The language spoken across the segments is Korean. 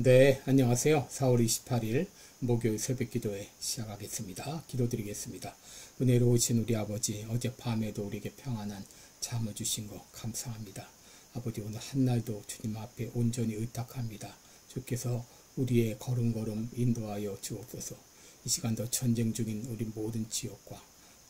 네, 안녕하세요. 4월 28일 목요일 새벽기도회 시작하겠습니다. 기도드리겠습니다. 은혜로우신 우리 아버지, 어젯밤에도 우리에게 평안한 잠을 주신 것 감사합니다. 아버지, 오늘 한날도 주님 앞에 온전히 의탁합니다. 주께서 우리의 걸음걸음 인도하여 주옵소서. 이 시간도 전쟁 중인 우리 모든 지역과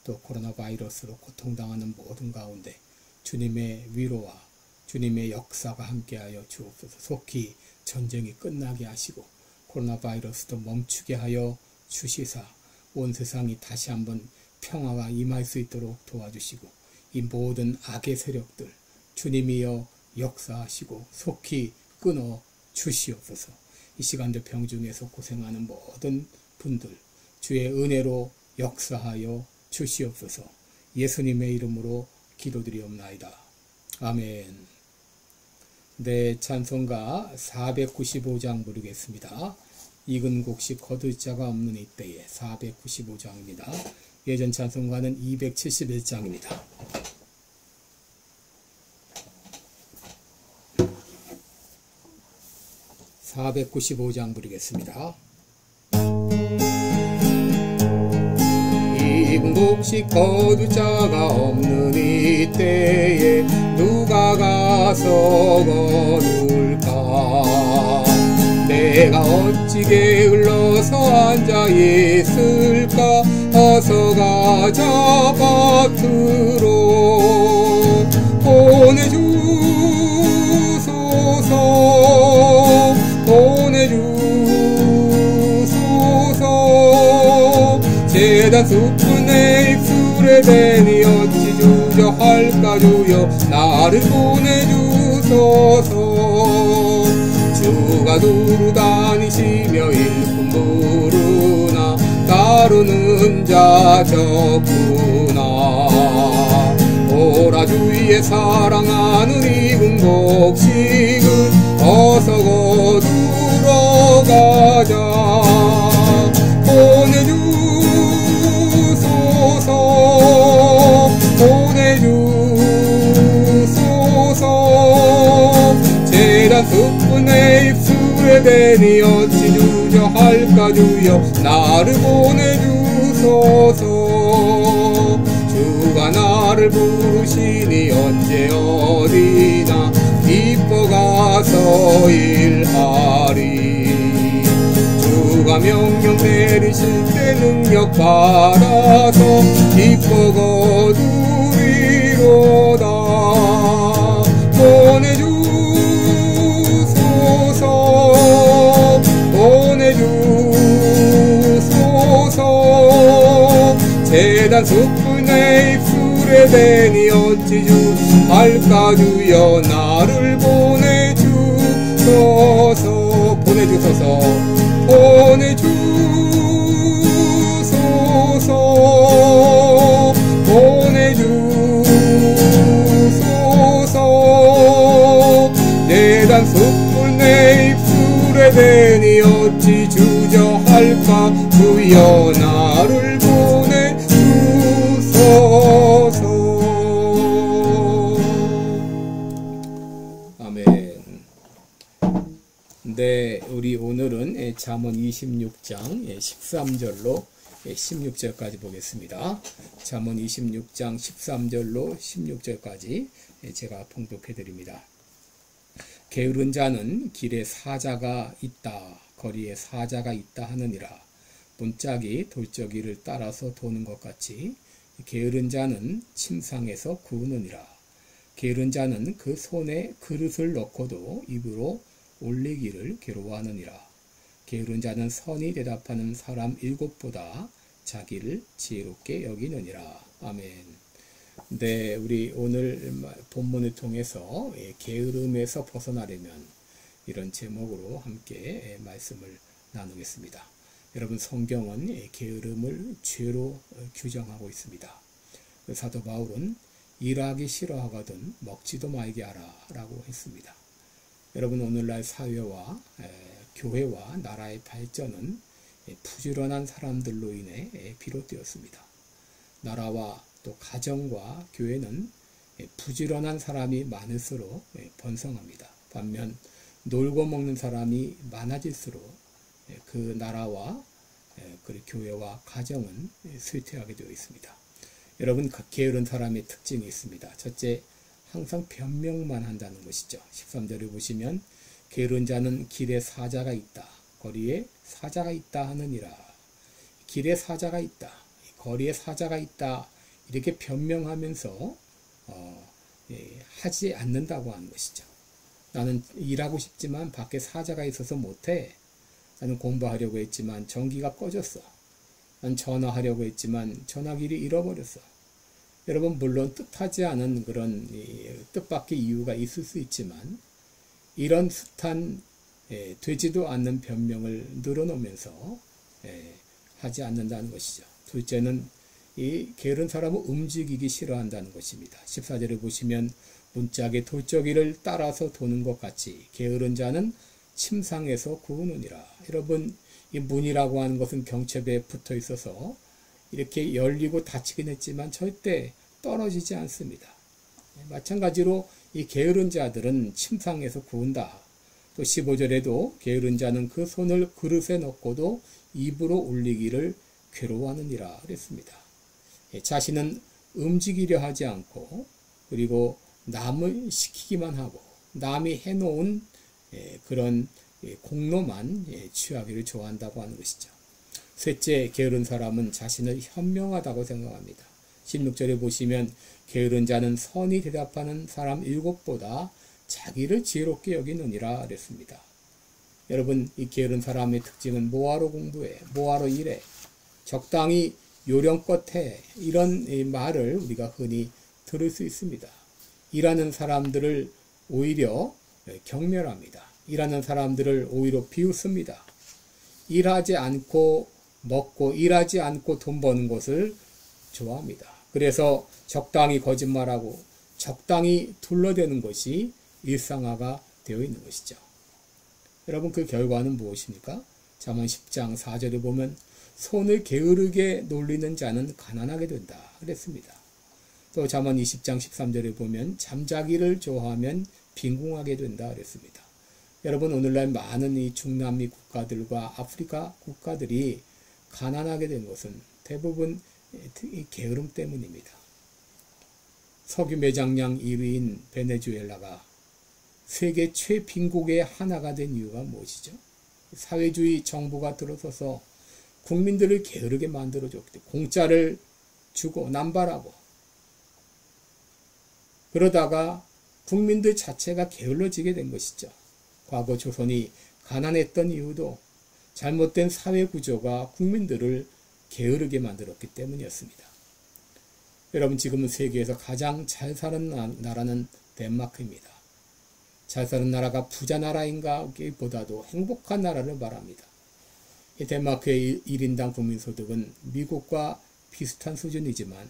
또 코로나 바이러스로 고통당하는 모든 가운데 주님의 위로와 주님의 역사가 함께하여 주옵소서. 속히 전쟁이 끝나게 하시고 코로나 바이러스도 멈추게 하여 주시사 온 세상이 다시 한번 평화가 임할 수 있도록 도와주시고 이 모든 악의 세력들 주님이여 역사하시고 속히 끊어 주시옵소서. 이 시간도 병중에서 고생하는 모든 분들 주의 은혜로 역사하여 주시옵소서. 예수님의 이름으로 기도드리옵나이다. 아멘. 네, 찬송가 495장 부르겠습니다. 익은 곡식 거둘 자가 없는 이때에 495장입니다. 예전 찬송가는 271장입니다. (495장) 부르겠습니다. 익은 곡식 거둘 자가 없는 이때에 누가 가서 거둘까? 내가 어찌 게을러서 앉아있을까? 어서 가자 밭으로 보내주소서 보내주소서. 재단 숲은 내 입술에 대니 어찌 주저할까? 주여 나를 보내주소서. 주가 두루 다니시며 일꾼 부르나 따르는 자 적구나. 오라 주위에 사랑하는 익은 곡식은 어서 거두러 가자. 보내주소서 보내주소서. 재단 숲은 내 입술에 대니 어찌 주저할까? 주여 나를 보내주소서. 주가 나를 부르시니 언제 어디나 기뻐 가서 일하리. 주가 명령 내리실 때 능력 받아서 기뻐 거두리로다. 보내주소서 보내주소서. 재단 숲을 내 입술에 대니 어찌 주할까? 주여 나를 보내주소서. 보내주소서 보내주소서 보내주소서. 내단 숯불 내 입술에 대니 어찌 주저할까? 주여 나를 보내주소서. 아멘. 네, 우리 오늘은 잠언 26장 13절로 16절까지 보겠습니다. 잠언 26장 13절로 16절까지 제가 봉독해 드립니다. 게으른 자는 길에 사자가 있다, 거리에 사자가 있다 하느니라. 문짝이 돌적이를 따라서 도는 것 같이 게으른 자는 침상에서 구우느니라. 게으른 자는 그 손에 그릇을 넣고도 입으로 올리기를 괴로워하느니라. 게으른 자는 선히 대답하는 사람 7보다 자기를 지혜롭게 여기느니라. 아멘. 네, 우리 오늘 본문을 통해서 게으름에서 벗어나려면 이런 제목으로 함께 말씀을 나누겠습니다. 여러분, 성경은 게으름을 죄로 규정하고 있습니다. 사도 바울은 일하기 싫어하거든 먹지도 말게 하라 라고 했습니다. 여러분, 오늘날 사회와 교회와 나라의 발전은 부지런한 사람들로 인해 비롯되었습니다. 나라와 또 가정과 교회는 부지런한 사람이 많을수록 번성합니다. 반면 놀고 먹는 사람이 많아질수록 그 나라와 그 교회와 가정은 쇠퇴하게 되어 있습니다. 여러분, 게으른 사람의 특징이 있습니다. 첫째, 항상 변명만 한다는 것이죠. 13절에 보시면 게으른 자는 길에 사자가 있다, 거리에 사자가 있다 하느니라. 길에 사자가 있다, 거리에 사자가 있다, 이렇게 변명하면서 하지 않는다고 하는 것이죠. 나는 일하고 싶지만 밖에 사자가 있어서 못해. 나는 공부하려고 했지만 전기가 꺼졌어. 난 전화하려고 했지만 전화기를 잃어버렸어. 여러분, 물론 뜻하지 않은 그런 뜻밖의 이유가 있을 수 있지만 이런 숱한 되지도 않는 변명을 늘어놓으면서 하지 않는다는 것이죠. 둘째는 이 게으른 사람은 움직이기 싫어한다는 것입니다. 14절에 보시면 문짝의 돌적이를 따라서 도는 것 같이 게으른 자는 침상에서 구우느니라. 여러분, 이 문이라고 하는 것은 경첩에 붙어 있어서 이렇게 열리고 닫히긴 했지만 절대 떨어지지 않습니다. 마찬가지로 이 게으른 자들은 침상에서 구운다. 또 15절에도 게으른 자는 그 손을 그릇에 넣고도 입으로 올리기를 괴로워하느니라 그랬습니다. 자신은 움직이려 하지 않고 그리고 남을 시키기만 하고 남이 해놓은 그런 공로만 취하기를 좋아한다고 하는 것이죠. 셋째, 게으른 사람은 자신을 현명하다고 생각합니다. 16절에 보시면 게으른 자는 선히 대답하는 사람 7보다 자기를 지혜롭게 여기느니라 그랬습니다. 여러분, 이 게으른 사람의 특징은 뭐하러 공부해, 뭐하러 일해, 적당히 요령껏 해, 이런 말을 우리가 흔히 들을 수 있습니다. 일하는 사람들을 오히려 경멸합니다. 일하는 사람들을 오히려 비웃습니다. 일하지 않고 먹고 일하지 않고 돈 버는 것을 좋아합니다. 그래서 적당히 거짓말하고 적당히 둘러대는 것이 일상화가 되어 있는 것이죠. 여러분, 그 결과는 무엇입니까? 잠언 10장 4절에 보면 손을 게으르게 놀리는 자는 가난하게 된다 그랬습니다. 또 잠언 20장 13절에 보면 잠자기를 좋아하면 빈궁하게 된다 그랬습니다. 여러분, 오늘날 많은 이 중남미 국가들과 아프리카 국가들이 가난하게 된 것은 대부분 이 게으름 때문입니다. 석유 매장량 1위인 베네수엘라가 세계 최빈국의 하나가 된 이유가 무엇이죠? 사회주의 정부가 들어서서 국민들을 게으르게 만들어줬기 때문에 공짜를 주고 남발하고 그러다가 국민들 자체가 게을러지게 된 것이죠. 과거 조선이 가난했던 이유도 잘못된 사회구조가 국민들을 게으르게 만들었기 때문이었습니다. 여러분, 지금은 세계에서 가장 잘 사는 나라는 덴마크입니다. 잘 사는 나라가 부자 나라인가 보다도 행복한 나라를 말합니다. 이 덴마크의 1인당 국민소득은 미국과 비슷한 수준이지만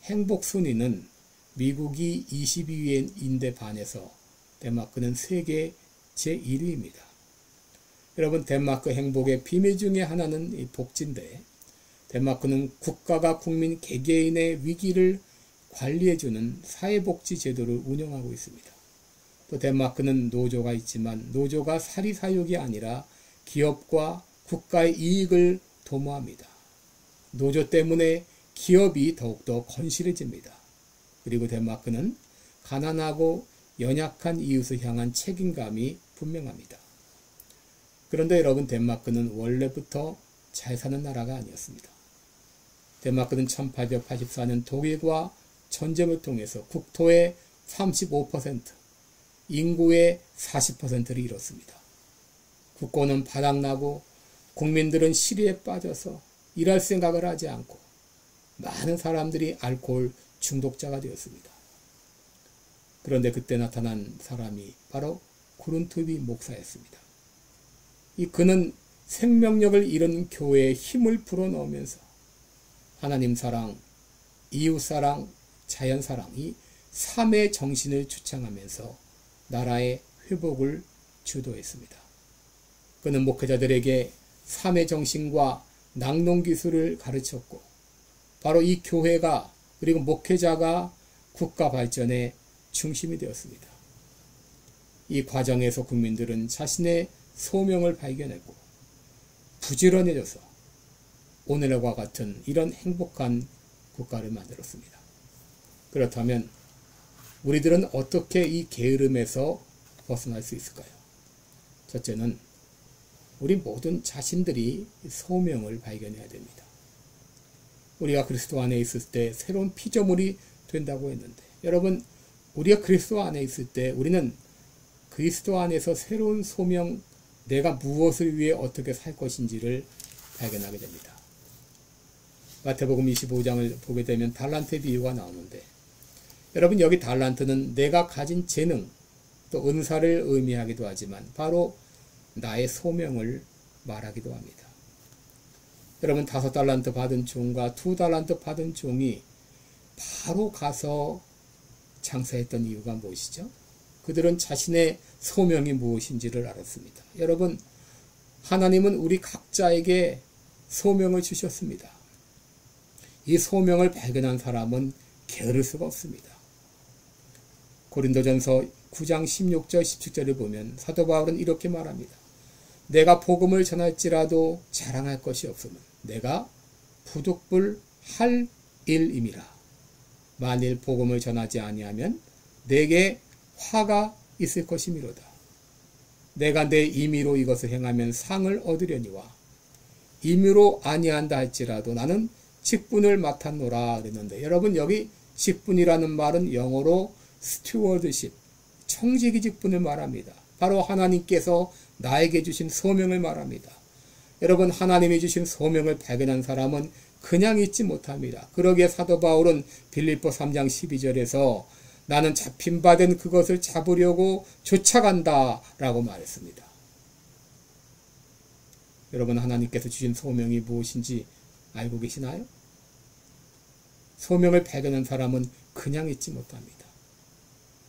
행복 순위는 미국이 22위인데 반해서 덴마크는 세계 제1위입니다. 여러분, 덴마크 행복의 비밀 중에 하나는 이 복지인데 덴마크는 국가가 국민 개개인의 위기를 관리해주는 사회복지 제도를 운영하고 있습니다. 또 덴마크는 노조가 있지만 노조가 사리사욕이 아니라 기업과 국가의 이익을 도모합니다. 노조 때문에 기업이 더욱더 건실해집니다. 그리고 덴마크는 가난하고 연약한 이웃을 향한 책임감이 분명합니다. 그런데 여러분, 덴마크는 원래부터 잘 사는 나라가 아니었습니다. 덴마크는 1884년 독일과 전쟁을 통해서 국토의 35%, 인구의 40%를 잃었습니다. 국고는 바닥나고 국민들은 시리에 빠져서 일할 생각을 하지 않고 많은 사람들이 알코올 중독자가 되었습니다. 그런데 그때 나타난 사람이 바로 구룬투비 목사였습니다. 그는 생명력을 잃은 교회에 힘을 불어넣으면서 하나님 사랑, 이웃 사랑, 자연 사랑, 이 3의 정신을 주창하면서 나라의 회복을 주도했습니다. 그는 목회자들에게 3의 정신과 낭농 기술을 가르쳤고 바로 이 교회가 그리고 목회자가 국가 발전의 중심이 되었습니다. 이 과정에서 국민들은 자신의 소명을 발견했고 부지런해져서 오늘과 같은 이런 행복한 국가를 만들었습니다. 그렇다면 우리들은 어떻게 이 게으름에서 벗어날 수 있을까요? 첫째는 우리 모든 자신들이 소명을 발견해야 됩니다. 우리가 그리스도 안에 있을 때 새로운 피조물이 된다고 했는데, 여러분, 우리가 그리스도 안에 있을 때 우리는 그리스도 안에서 새로운 소명, 내가 무엇을 위해 어떻게 살 것인지를 발견하게 됩니다. 마태복음 25장을 보게 되면 달란트의 비유가 나오는데, 여러분, 여기 달란트는 내가 가진 재능 또 은사를 의미하기도 하지만 바로 나의 소명을 말하기도 합니다. 여러분, 5달란트 받은 종과 2달란트 받은 종이 바로 가서 장사했던 이유가 무엇이죠? 그들은 자신의 소명이 무엇인지를 알았습니다. 여러분, 하나님은 우리 각자에게 소명을 주셨습니다. 이 소명을 발견한 사람은 게으를 수가 없습니다. 고린도전서 9장 16절 17절을 보면 사도 바울은 이렇게 말합니다. 내가 복음을 전할지라도 자랑할 것이 없으면 내가 부득불 할 일임이라. 만일 복음을 전하지 아니하면 내게 화가 있을 것이미로다. 내가 내 임의로 이것을 행하면 상을 얻으려니와 임의로 아니한다 할지라도 나는 직분을 맡았노라 그랬는데, 여러분, 여기 직분이라는 말은 영어로 stewardship, 청지기 직분을 말합니다. 바로 하나님께서 나에게 주신 소명을 말합니다. 여러분, 하나님이 주신 소명을 발견한 사람은 그냥 있지 못합니다. 그러기에 사도 바울은 빌립보 3장 12절에서 나는 잡힌 바 된 그것을 잡으려고 쫓아간다 라고 말했습니다. 여러분, 하나님께서 주신 소명이 무엇인지 알고 계시나요? 소명을 발견한 사람은 그냥 있지 못합니다.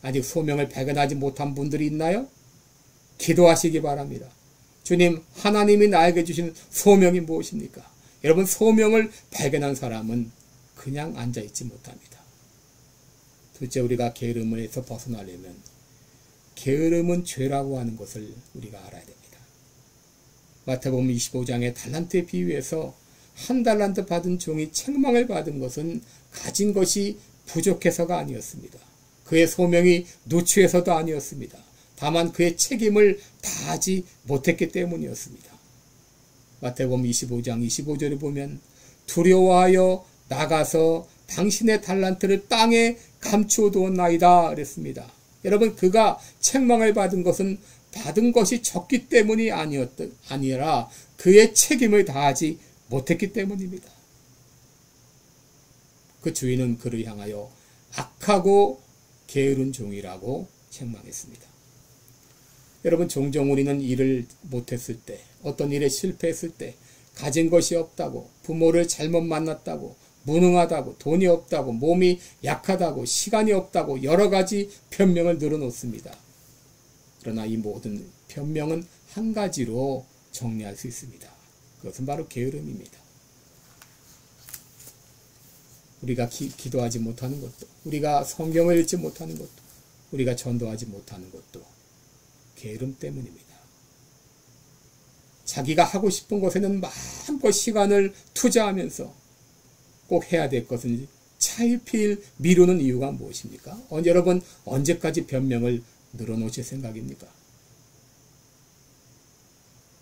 아직 소명을 발견하지 못한 분들이 있나요? 기도하시기 바랍니다. 주님, 하나님이 나에게 주신 소명이 무엇입니까? 여러분, 소명을 발견한 사람은 그냥 앉아있지 못합니다. 둘째, 우리가 게으름에서 벗어나려면 게으름은 죄라고 하는 것을 우리가 알아야 됩니다. 마태복음 25장의 달란트의 비유에서 1달란트 받은 종이 책망을 받은 것은 가진 것이 부족해서가 아니었습니다. 그의 소명이 누추해서도 아니었습니다. 다만 그의 책임을 다하지 못했기 때문이었습니다. 마태복음 25장 25절을 보면 두려워하여 나가서 당신의 달란트를 땅에 감추어 두었나이다 그랬습니다. 여러분, 그가 책망을 받은 것은 받은 것이 적기 때문이 아니라 그의 책임을 다하지 못했기 때문입니다. 그 주인은 그를 향하여 악하고 게으른 종이라고 책망했습니다. 여러분, 종종 우리는 일을 못했을 때, 어떤 일에 실패했을 때, 가진 것이 없다고, 부모를 잘못 만났다고, 무능하다고, 돈이 없다고, 몸이 약하다고, 시간이 없다고 여러 가지 변명을 늘어놓습니다. 그러나 이 모든 변명은 한 가지로 정리할 수 있습니다. 그것은 바로 게으름입니다. 우리가 기도하지 못하는 것도, 우리가 성경을 읽지 못하는 것도, 우리가 전도하지 못하는 것도 게으름 때문입니다. 자기가 하고 싶은 것에는 마음껏 시간을 투자하면서 꼭 해야 될 것은 차일피일 미루는 이유가 무엇입니까? 여러분, 언제까지 변명을 늘어놓으실 생각입니까?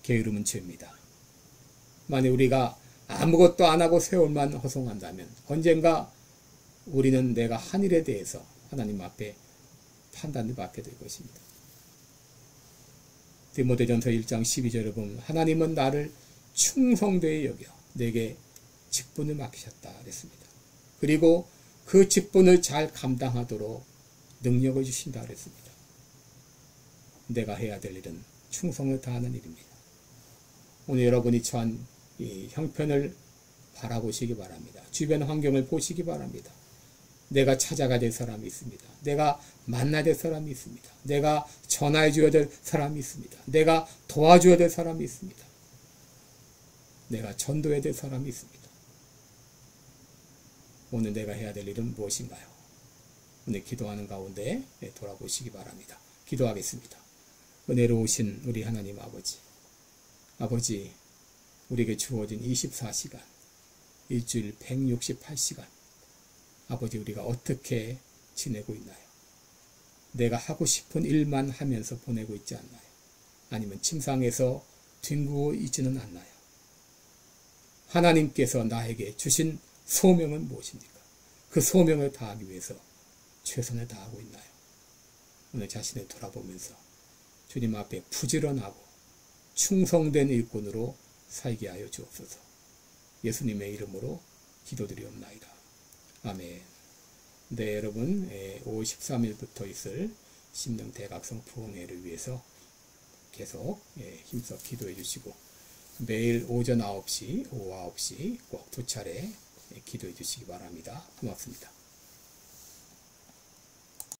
게으름은 죄입니다. 만약 우리가 아무것도 안 하고 세월만 허송한다면 언젠가 우리는 내가 한 일에 대해서 하나님 앞에 판단을 받게 될 것입니다. 디모데전서 1장 12절에 보면 하나님은 나를 충성되이 여겨 내게 직분을 맡기셨다 그랬습니다. 그리고 그 직분을 잘 감당하도록 능력을 주신다 그랬습니다. 내가 해야 될 일은 충성을 다하는 일입니다. 오늘 여러분이 처한 이 형편을 바라보시기 바랍니다. 주변 환경을 보시기 바랍니다. 내가 찾아가야 될 사람이 있습니다. 내가 만나야 될 사람이 있습니다. 내가 전화해 줘야 될 사람이 있습니다. 내가 도와줘야 될 사람이 있습니다. 내가 전도해야 될 사람이 있습니다. 오늘 내가 해야 될 일은 무엇인가요? 오늘 기도하는 가운데 돌아보시기 바랍니다. 기도하겠습니다. 은혜로우신 우리 하나님 아버지, 우리에게 주어진 24시간, 일주일 168시간, 아버지 우리가 어떻게 지내고 있나요? 내가 하고 싶은 일만 하면서 보내고 있지 않나요? 아니면 침상에서 뒹구고 있지는 않나요? 하나님께서 나에게 주신 소명은 무엇입니까? 그 소명을 다하기 위해서 최선을 다하고 있나요? 오늘 자신을 돌아보면서 주님 앞에 부지런하고 충성된 일꾼으로 살게 하여 주옵소서. 예수님의 이름으로 기도드리옵나이다. 아멘. 네, 여러분 5월 13일부터 있을 심령 대각성 부흥회를 위해서 계속 힘써 기도해 주시고 매일 오전 9시, 오후 9시 꼭 두 차례 기도해 주시기 바랍니다. 고맙습니다.